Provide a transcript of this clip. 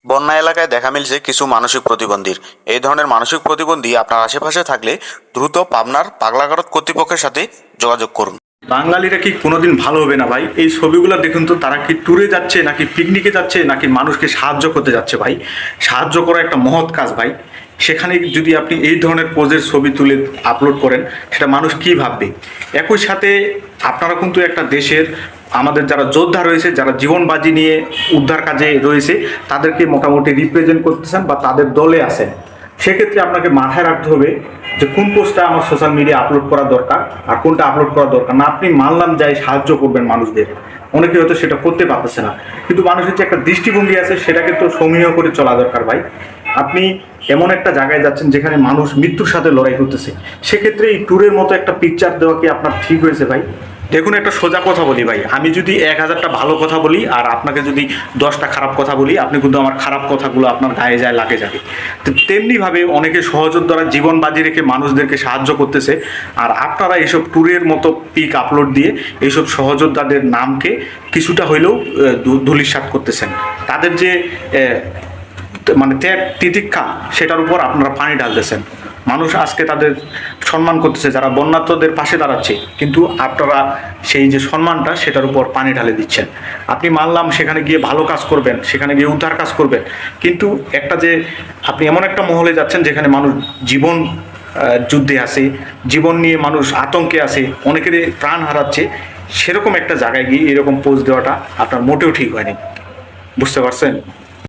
বন্যা এলাকায় দেখা মিলছে কিছু মানসিক প্রতিবন্ধীর। এই ধরনের মানসিক প্রতিবন্ধী আপনার আশেপাশে থাকলে দ্রুত পাবনার পাগলাগারদ কর্তৃপক্ষের সাথে যোগাযোগ করুন। বাঙালিরা কি কোনোদিন ভালো হবে না ভাই? এই ছবিগুলো দেখুন তো, তারা কি ট্যুরে যাচ্ছে নাকি পিকনিকে যাচ্ছে নাকি মানুষকে সাহায্য করতে যাচ্ছে ভাই? সাহায্য করা একটা মহৎ কাজ ভাই। সেখানে যদি আপনি এই ধরনের পোজের ছবি তুলে আপলোড করেন, সেটা মানুষ কি ভাববে? একই সাথে আপনারা কিন্তু একটা দেশের, আমাদের যারা যোদ্ধা রয়েছে, যারা জীবন বাজি নিয়ে উদ্ধার কাজে রয়েছে, তাদেরকে মোটামুটি রিপ্রেজেন্ট করতেছেন বা তাদের দলে আছেন। সেক্ষেত্রে আপনাকে মাথায় রাখতে হবে যে কোন পোস্টটা আমার সোশ্যাল মিডিয়া আপলোড করা দরকার আর কোনটা আপলোড করা দরকার না। আপনি মানলাম যাই সাহায্য করবেন মানুষদের, অনেকে হয়তো সেটা করতে পারতেছে না, কিন্তু মানুষের যে একটা দৃষ্টিভঙ্গি আছে সেটাকে তো সমীহ করে চলা দরকার ভাই। আপনি এমন একটা জায়গায় যাচ্ছেন যেখানে মানুষ মৃত্যুর সাথে লড়াই করতেছে, সেক্ষেত্রে এই ট্যুরের মতো একটা পিকচার দেওয়া কি আপনার ঠিক হয়েছে ভাই? দেখুন, একটা সোজা কথা বলি ভাই, আমি যদি 1000টা ভালো কথা বলি আর আপনাকে যদি 10টা খারাপ কথা বলি, আপনি কিন্তু আমার খারাপ কথাগুলো আপনার গায়ে যায় লাগে যাবে। তো তেমনিভাবে অনেকে সহযোদ্ধারা জীবন বাজি রেখে মানুষদেরকে সাহায্য করতেছে, আর আপনারা এইসব ট্যুরের মতো পিক আপলোড দিয়ে এইসব সহযোদ্ধাদের নামকে কিছুটা হইলেও ধূলিসাৎ করতেছেন। তাদের যে মানে ত্যাগ তিতিক্ষা, সেটার উপর আপনারা পানি ঢালতেছেন। মানুষ আজকে তাদের সম্মান করতেছে, যারা বন্যার্তদের পাশে দাঁড়াচ্ছে, কিন্তু আপনারা সেই যে সম্মানটা সেটার উপর পানি ঢালে দিচ্ছেন। আপনি মানলাম সেখানে গিয়ে ভালো কাজ করবেন, সেখানে গিয়ে উদ্ধার কাজ করবেন, কিন্তু একটা যে আপনি এমন একটা মহলে যাচ্ছেন যেখানে মানুষ জীবন যুদ্ধে আছে, জীবন নিয়ে মানুষ আতঙ্কে আছে, অনেকের প্রাণ হারাচ্ছে, সেরকম একটা জায়গায় গিয়ে এরকম পোজ দেওয়াটা আপনার মোটেও ঠিক হয়নি। বুঝতে পারছেন?